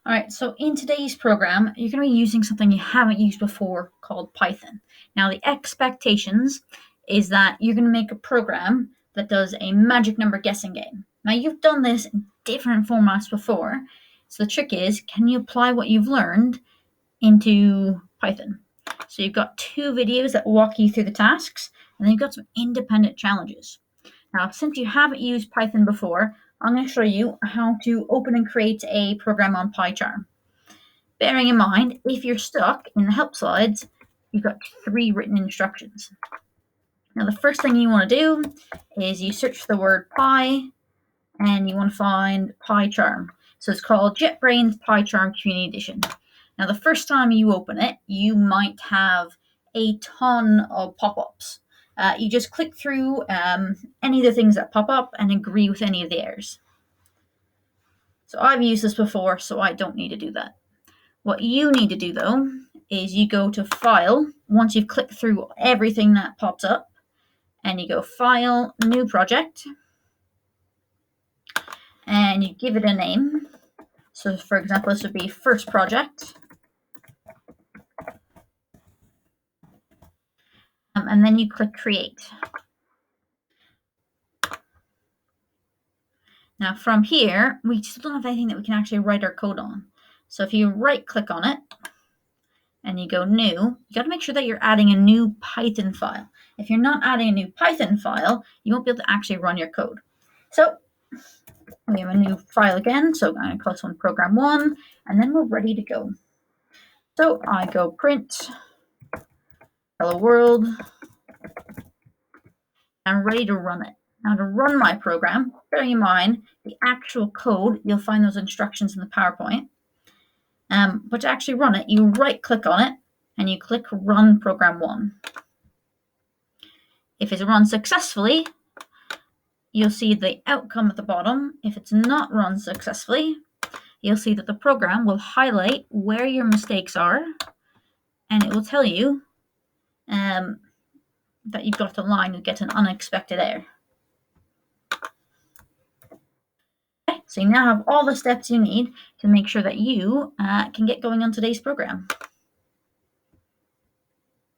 All right, so in today's program, you're going to be using something you haven't used before called Python. Now, the expectations is that you're going to make a program that does a magic number guessing game. Now, you've done this in different formats before, so the trick is, can you apply what you've learned into Python? So you've got two videos that walk you through the tasks, and then you've got some independent challenges. Now, since you haven't used Python before, I'm going to show you how to open and create a program on pycharm. Bearing in mind, if you're stuck in the help slides, you've got three written instructions. Now, the first thing you want to do is you search for the word pi, and you want to find pycharm. So it's called JetBrains PyCharm Community Edition. Now, the first time you open it, you might have a ton of pop-ups. You just click through any of the things that pop up and agree with any of the errors. So I've used this before, so I don't need to do that. What you need to do, though, is you go to File, once you've clicked through everything that pops up, and you go File, New Project, and you give it a name. So, for example, this would be First Project. And then you click Create. Now, from here, we still don't have anything that we can actually write our code on. So if you right-click on it, and you go New, you got to make sure that you're adding a new Python file. If you're not adding a new Python file, you won't be able to actually run your code. So we have a new file again, so I'm going to call this one program1, and then we're ready to go. So I go print hello world. I'm ready to run it. Now, to run my program, bearing in mind the actual code, you'll find those instructions in the PowerPoint. But to actually run it, you right-click on it, and you click Run Program 1. If it's run successfully, you'll see the outcome at the bottom. If it's not run successfully, you'll see that the program will highlight where your mistakes are, and it will tell you that you've got a line, you get an unexpected error. Okay, so you now have all the steps you need to make sure that you can get going on today's program.